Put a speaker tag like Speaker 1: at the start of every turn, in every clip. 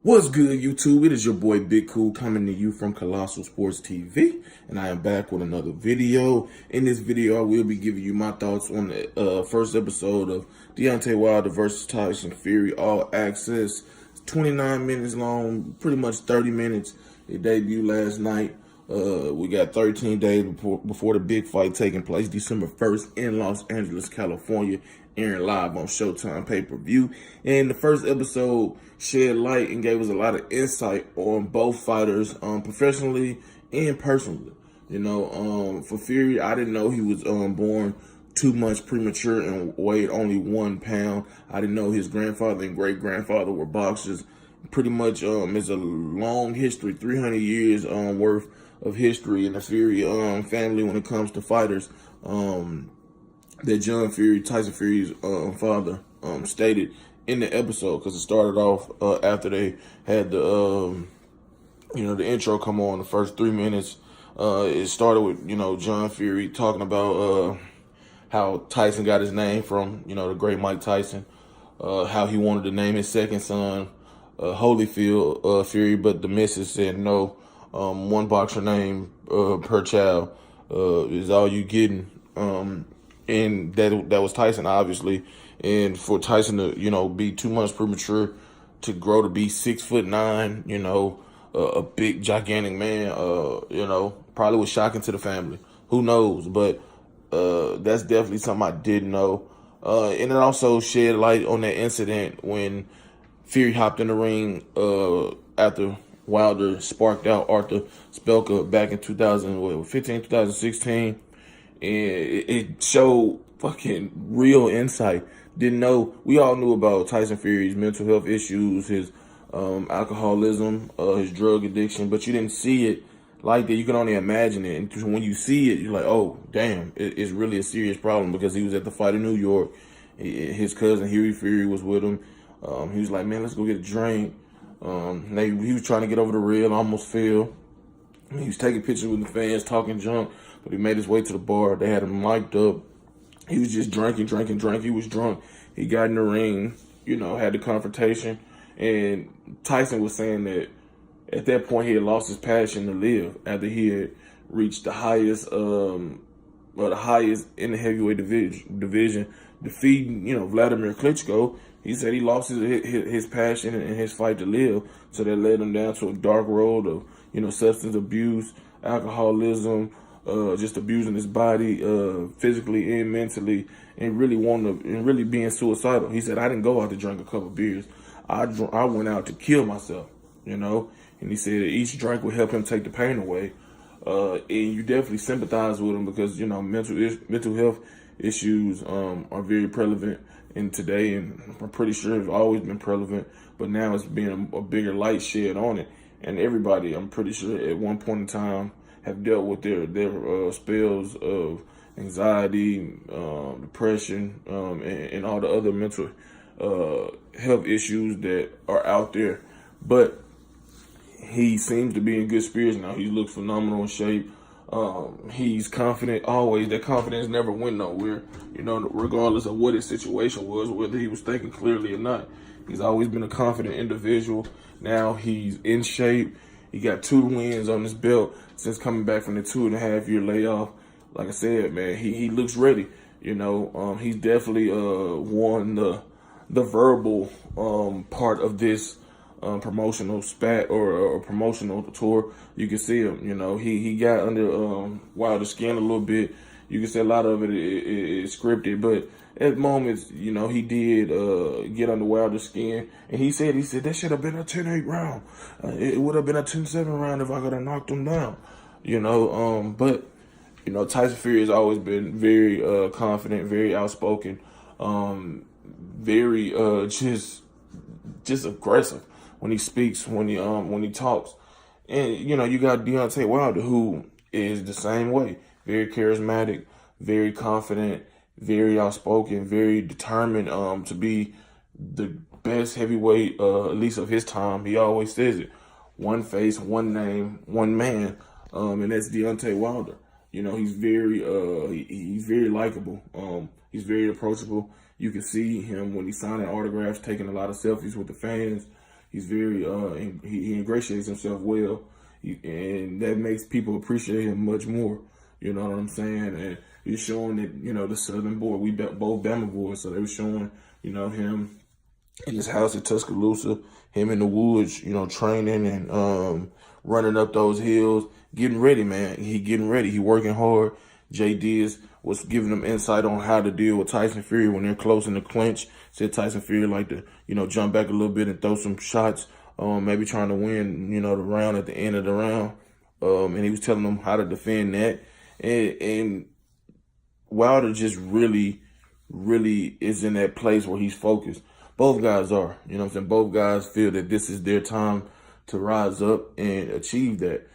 Speaker 1: What's good, YouTube? It is your boy Big Cool coming to you from Colossal Sports TV, and I am back with another video. In this video, I will be giving you my thoughts on the first episode of Deontay Wilder versus Tyson Fury All Access. It's 29 minutes long, pretty much 30 minutes. It debuted last night. We got 13 days before the big fight taking place, December 1st in Los Angeles, California, airing live on Showtime pay-per-view. And the first episode shed light and gave us a lot of insight on both fighters, professionally and personally. For Fury, I didn't know he was born 2 months premature and weighed only 1 pound. I didn't know his grandfather and great-grandfather were boxers. Pretty much it's a long history, 300 years worth of history in the Fury family when it comes to fighters. That John Fury, Tyson Fury's father, stated in the episode, because it started off after they had the the intro come on. The first 3 minutes, it started with John Fury talking about how Tyson got his name from the great Mike Tyson, how he wanted to name his second son Holyfield Fury, but the missus said no. One boxer name per child is all you getting. And that was Tyson, obviously. And for Tyson to, be 2 months premature, to grow to be 6'9", a big, gigantic man, probably was shocking to the family. Who knows? But that's definitely something I didn't know. And it also shed light on that incident when Fury hopped in the ring after Wilder sparked out Arthur Spelka back in 2015, 2016. And it showed fucking real insight. Didn't know. We all knew about Tyson Fury's mental health issues, his alcoholism, his drug addiction, but you didn't see it like that. You can only imagine it. And when you see it, you're like, oh, damn, it's really a serious problem, because he was at the fight in New York. His cousin, Huey Fury, was with him. He was like, man, let's go get a drink. He was trying to get over the rail, almost fell. He was taking pictures with the fans, talking junk, but he made his way to the bar. They had him mic'd up. He was just drinking. He was drunk. He got in the ring, had the confrontation. And Tyson was saying that at that point he had lost his passion to live after he had reached the highest, in the heavyweight division, defeating, Vladimir Klitschko. He said he lost his passion and his fight to live, so that led him down to a dark road of substance abuse, alcoholism, just abusing his body physically and mentally, and really being suicidal. He said, I didn't go out to drink a couple beers. I went out to kill myself, and he said each drink would help him take the pain away. And you definitely sympathize with him, because mental health issues are very prevalent in today, and I'm pretty sure it's always been prevalent, but now it's being a bigger light shed on it. And everybody, I'm pretty sure, at one point in time have dealt with their spells of anxiety, depression, and all the other mental health issues that are out there. But he seems to be in good spirits now. He looks phenomenal in shape. He's confident always. That confidence never went nowhere, regardless of what his situation was, whether he was thinking clearly or not. He's always been a confident individual. Now he's in shape. He got 2 wins on his belt since coming back from the 2.5-year layoff. Like I said, man, he looks ready. He's definitely won the verbal part of this promotional spat or promotional tour. You can see him. He got under Wilder's skin a little bit. You can say a lot of it is scripted, but at moments, he did get under Wilder's skin, and he said that should have been a 10-8 round. It would have been a 10-7 round if I could have knocked him down. But Tyson Fury has always been very confident, very outspoken, very just aggressive when he speaks, when he talks. And you got Deontay Wilder, who is the same way. Very charismatic, very confident, very outspoken, very determined to be the best heavyweight, at least of his time. He always says it. One face, one name, one man, and that's Deontay Wilder. He's very likable. He's very approachable. You can see him when he's signing autographs, taking a lot of selfies with the fans. He's very he ingratiates himself well, and that makes people appreciate him much more. You know what I'm saying? And he's showing that, you know, the Southern boy, we both Bama boys, so they were showing, you know, him in his house in Tuscaloosa, him in the woods, you know, training and running up those hills, getting ready, man. He getting ready. He working hard. Jay Diaz was giving them insight on how to deal with Tyson Fury when they're close in the clinch. Said Tyson Fury like to, you know, jump back a little bit and throw some shots, maybe trying to win, you know, the round at the end of the round. And he was telling them how to defend that. And Wilder just really is in that place where he's focused. Both guys are, you know what I'm saying? Both guys feel that this is their time to rise up and achieve that,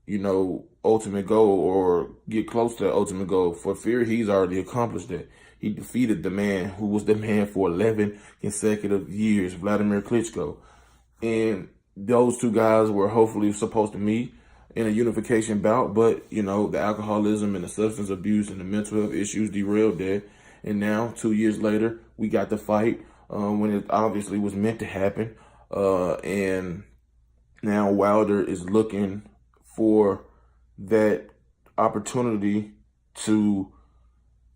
Speaker 1: you know, ultimate goal or get close to that ultimate goal. For Fury, he's already accomplished that. He defeated the man who was the man for 11 consecutive years, Vladimir Klitschko. And those two guys were hopefully supposed to meet in a unification bout, but, you know, the alcoholism and the substance abuse and the mental health issues derailed that. And now, 2 years later, we got the fight when it obviously was meant to happen. And now Wilder is looking for that opportunity to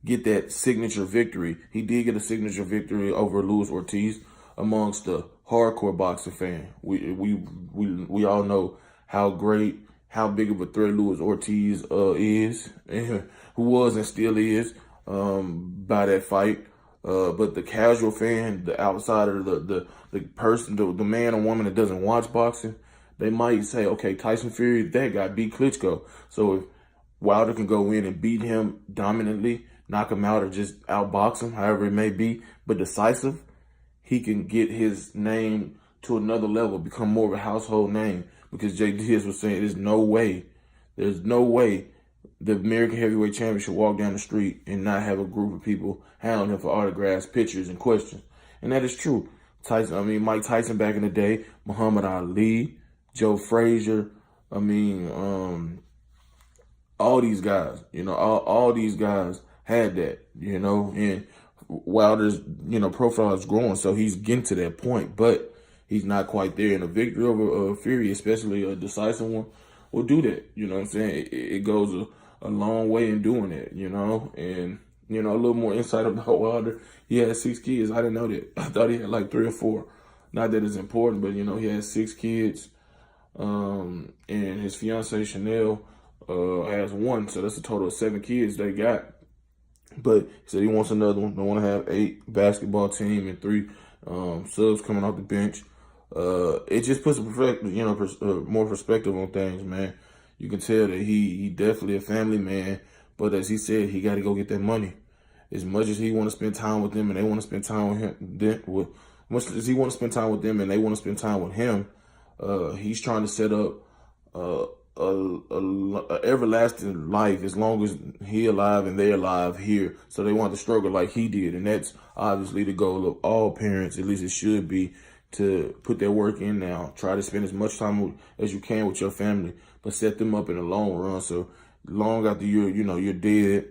Speaker 1: get that signature victory. He did get a signature victory over Luis Ortiz amongst the hardcore boxing fan. We all know how great, how big of a threat Luis Ortiz is, who was and still is by that fight. But the casual fan, the outsider, the person, the man or woman that doesn't watch boxing, they might say, okay, Tyson Fury, that guy beat Klitschko. So if Wilder can go in and beat him dominantly, knock him out or just outbox him, however it may be, but decisive, he can get his name to another level, become more of a household name. Because Jay Diaz was saying there's no way the American heavyweight champion should walk down the street and not have a group of people hounding him for autographs, pictures, and questions. And that is true. Mike Tyson back in the day, Muhammad Ali, Joe Frazier, all these guys, you know, all these guys had that, you know, and Wilder's, you know, profile is growing, so he's getting to that point, but he's not quite there. And a victory over Fury, especially a decisive one, will do that. You know what I'm saying? It goes a long way in doing that, you know. And, you know, a little more insight about Wilder. He had 6 kids. I didn't know that. I thought he had like 3 or 4. Not that it's important, but, you know, he has 6 kids. And his fiancee, Chanel, has 1. So that's a total of 7 kids they got. But he said he wants another one. They want to have 8 basketball team and 3 subs coming off the bench. It just puts more perspective on things, man. You can tell that he definitely a family man, but as he said, he got to go get that money. As much as he want to spend time with them and they want to spend time with him, much as he want to spend time with them and they want to spend time with him, he's trying to set up a everlasting life as long as he alive and they alive here. So they want to struggle like he did, and that's obviously the goal of all parents. At least it should be, to put their work in now. Try to spend as much time as you can with your family, but set them up in the long run. So long after you're dead,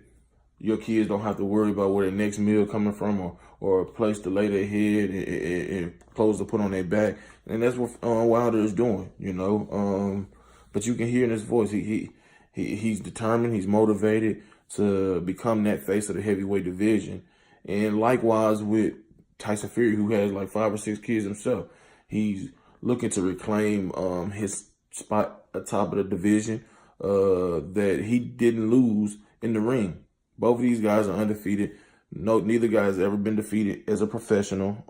Speaker 1: your kids don't have to worry about where their next meal coming from or a place to lay their head and clothes to put on their back. And that's what Wilder is doing, you know. But you can hear in his voice, he's determined, he's motivated to become that face of the heavyweight division. And likewise with Tyson Fury, who has like 5 or 6 kids himself, he's looking to reclaim his spot atop of the division that he didn't lose in the ring. Both of these guys are undefeated. Neither guy has ever been defeated as a professional,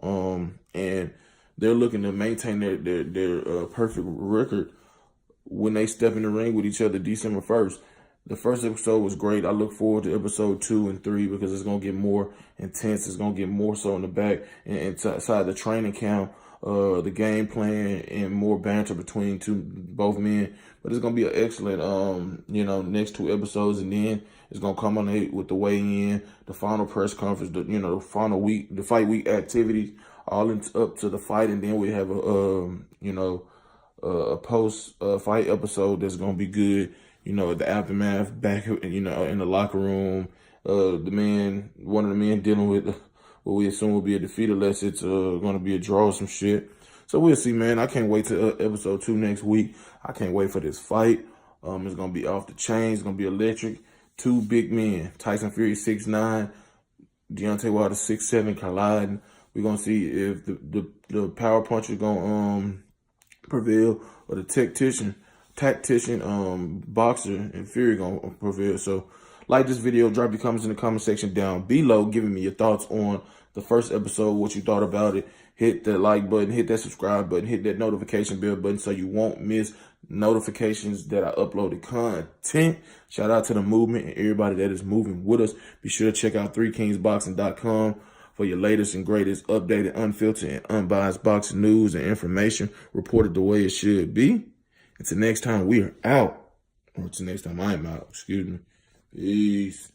Speaker 1: and they're looking to maintain their perfect record when they step in the ring with each other December 1st. The first episode was great. I look forward to episode 2 and 3 because it's going to get more intense. It's going to get more so in the back and inside the training camp, the game plan, and more banter between both men. But it's going to be an excellent, next 2 episodes. And then it's going to culminate with the weigh-in, the final press conference, the final week, the fight week activities, all up to the fight. And then we have a post-fight episode that's going to be good. You know, the aftermath back, in the locker room, one of the men dealing with what we assume will be a defeat unless it's going to be a draw or some shit. So we'll see, man. I can't wait to episode 2 next week. I can't wait for this fight. It's gonna be off the chain. It's gonna be electric. Two big men, Tyson Fury 6'9", Deontay Wilder 6'7", colliding. We're gonna see if the power puncher gonna prevail or the tactician boxer and Fury gonna prevail. So like this video, drop your comments in the comment section down below, giving me your thoughts on the first episode, what you thought about it. Hit that like button, hit that subscribe button, hit that notification bell button so you won't miss notifications that I uploaded content. Shout out to the movement and everybody that is moving with us. Be sure to check out 3kingsboxing.com for your latest and greatest updated, unfiltered, and unbiased boxing news and information reported the way it should be. Until next time, we are out. Or until next time, I am out. Excuse me. Peace.